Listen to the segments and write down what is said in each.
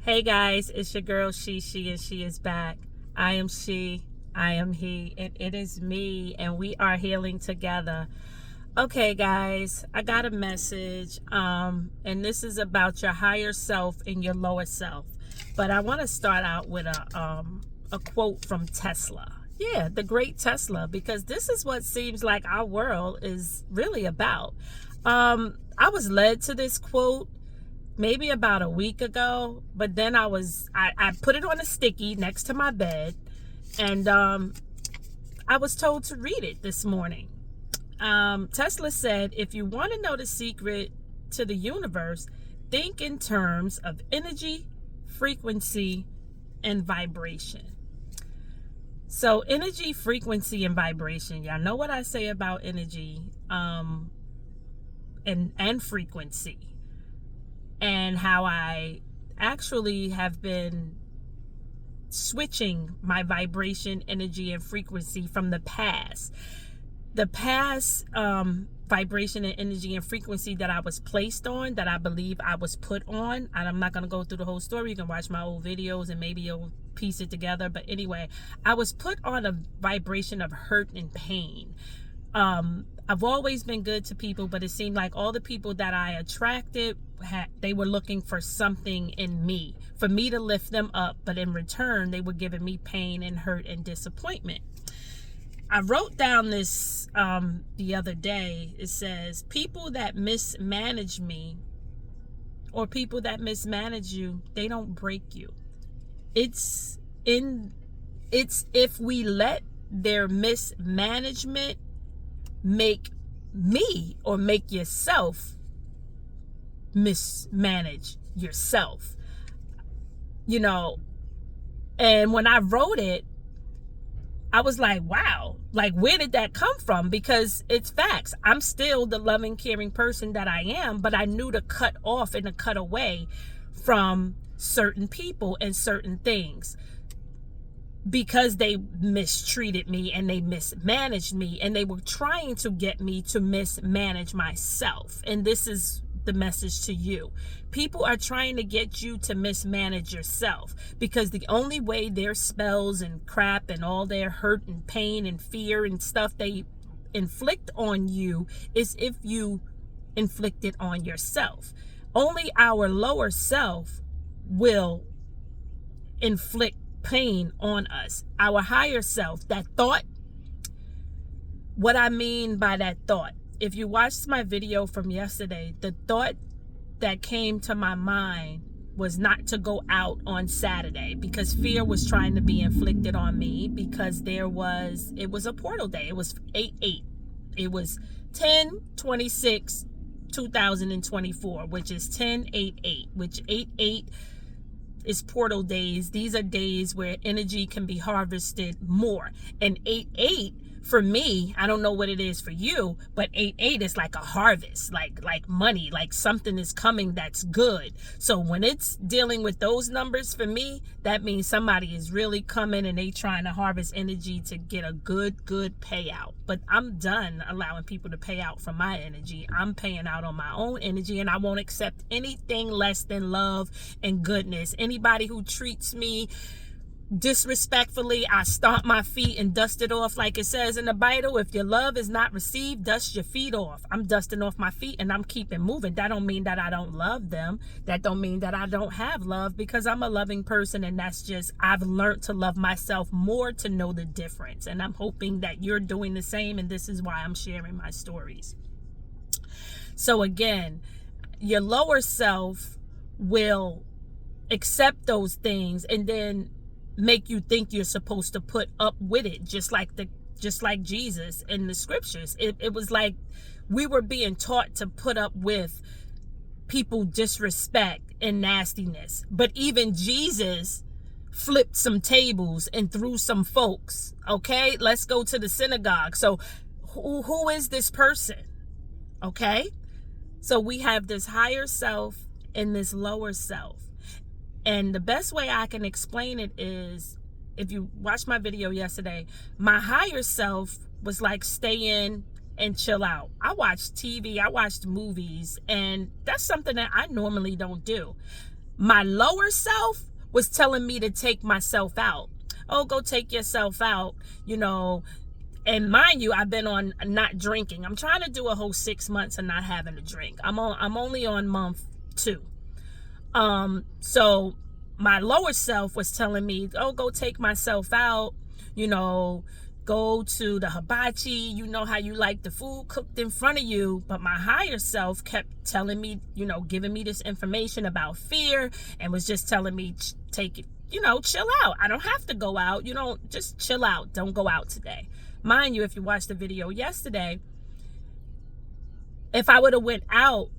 Hey guys, it's your girl she, and she is back. I am she, I am he, and it is me, and we are healing together. Okay guys, I got a message, and this is about your higher self and your lower self. But I want to start out with a quote from Tesla. Yeah, the great Tesla, because this is what seems like our world is really about. I was led to this quote maybe about a week ago, but then I put it on a sticky next to my bed, and I was told to read it this morning. Tesla said, if you want to know the secret to the universe, think in terms of energy, frequency, and vibration. So energy, frequency, and vibration. Y'all know what I say about energy and frequency, and how I actually have been switching my vibration, energy, and frequency from the past. The past vibration and energy and frequency that I was placed on, that I believe I was put on, and I'm not going to go through the whole story. You can watch my old videos and maybe you'll piece it together. But anyway, I was put on a vibration of hurt and pain. I've always been good to people, but it seemed like all the people that I attracted, they were looking for something in me, for me to lift them up, but in return, they were giving me pain and hurt and disappointment. I wrote down this the other day. It says, people that mismanage me, or people that mismanage you, they don't break you. It's if we let their mismanagement make me, or make yourself mismanage yourself, and when I wrote it, I was like, wow, like, where did that come from? Because it's facts. I'm still the loving, caring person that I am, but I knew to cut off and to cut away from certain people and certain things, because they mistreated me and they mismanaged me, and they were trying to get me to mismanage myself. And this is the message to you. People are trying to get you to mismanage yourself, because the only way their spells and crap and all their hurt and pain and fear and stuff they inflict on you is if you inflict it on yourself. Only our lower self will inflict pain on us. Our higher self, that thought, what I mean by that thought, if you watched my video from yesterday, the thought that came to my mind was not to go out on Saturday, because fear was trying to be inflicted on me, because it was a portal day. It was 8/8. It was 10/26/2024, which is 10/8/8, which 8/8 is portal days. These are days where energy can be harvested more. And 8/8 for me, I don't know what it is for you, but 8/8 is like a harvest, like money, like something is coming that's good. So when it's dealing with those numbers for me, that means somebody is really coming and they trying to harvest energy to get a good payout. But I'm done allowing people to pay out from my energy. I'm paying out on my own energy, and I won't accept anything less than love and goodness. Anybody who treats me disrespectfully, I stomp my feet and dust it off, like it says in the Bible. If your love is not received, dust your feet off. I'm dusting off my feet and I'm keeping moving. That don't mean that I don't love them. That don't mean that I don't have love, because I'm a loving person, and that's just, I've learned to love myself more to know the difference. And I'm hoping that you're doing the same, and this is why I'm sharing my stories. So again, your lower self will accept those things and then make you think you're supposed to put up with it, just like Jesus in the scriptures. It was like we were being taught to put up with people disrespect and nastiness. But even Jesus flipped some tables and threw some folks. Okay, let's go to the synagogue. So who is this person? Okay, so we have this higher self and this lower self. And the best way I can explain it is, if you watched my video yesterday, my higher self was like, stay in and chill out. I watched TV, I watched movies, and that's something that I normally don't do. My lower self was telling me to take myself out. Oh, go take yourself out, you know. And mind you, I've been on not drinking. I'm trying to do a whole 6 months of not having a drink. I'm only on month 2. So my lower self was telling me, oh, go take myself out, you know, go to the hibachi, you know how you like the food cooked in front of you. But my higher self kept telling me, you know, giving me this information about fear, and was just telling me, take it, you know, chill out. I don't have to go out. You don't, just chill out. Don't go out today. Mind you, if you watched the video yesterday, if I would have went out,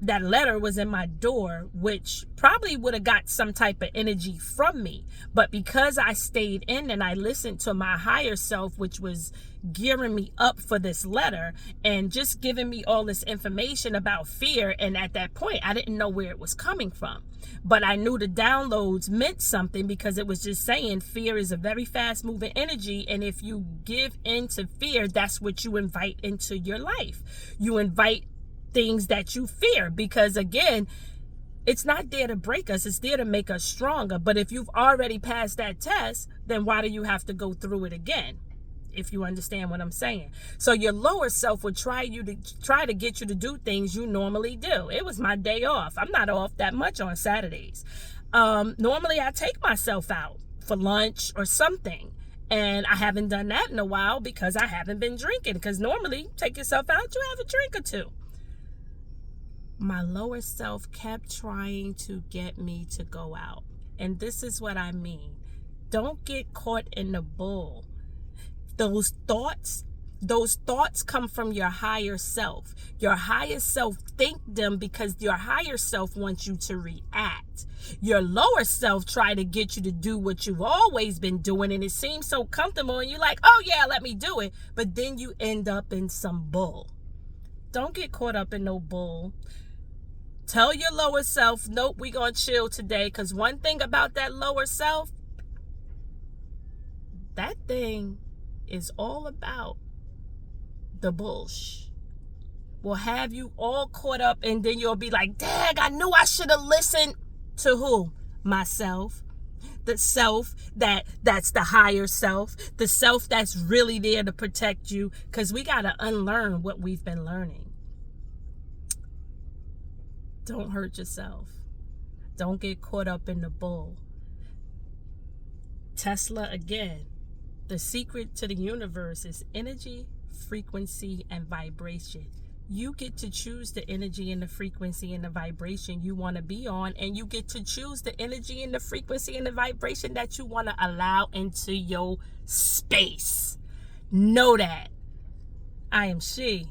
that letter was in my door, which probably would have got some type of energy from me. But because I stayed in and I listened to my higher self, which was gearing me up for this letter and just giving me all this information about fear. And at that point, I didn't know where it was coming from. But I knew the downloads meant something, because it was just saying fear is a very fast moving energy. And if you give into fear, that's what you invite into your life. You invite things that you fear, because again, it's not there to break us, it's there to make us stronger. But if you've already passed that test, then why do you have to go through it again? If you understand what I'm saying. So your lower self would try to get you to do things you normally do. It was my day off. I'm not off that much on Saturdays. Normally I take myself out for lunch or something. And I haven't done that in a while because I haven't been drinking. Because normally, take yourself out, you have a drink or two. My lower self kept trying to get me to go out. And this is what I mean. Don't get caught in the bull. Those thoughts come from your higher self. Your higher self think them because your higher self wants you to react. Your lower self try to get you to do what you've always been doing, and it seems so comfortable, and you're like, oh yeah, let me do it. But then you end up in some bull. Don't get caught up in no bull. Tell your lower self, nope, we're going to chill today. Because one thing about that lower self, that thing is all about the bullshit. Will have you all caught up, and then you'll be like, dang, I knew I should have listened to who? Myself. The self that's the higher self. The self that's really there to protect you, because we got to unlearn what we've been learning. Don't hurt yourself. Don't get caught up in the bull. Tesla again. The secret to the universe is energy, frequency, and vibration. You get to choose the energy and the frequency and the vibration you want to be on, and you get to choose the energy and the frequency and the vibration that you want to allow into your space. Know that. I am she,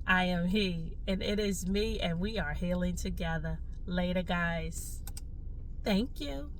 I am he, and it is me, and we are healing together. Later, guys. Thank you.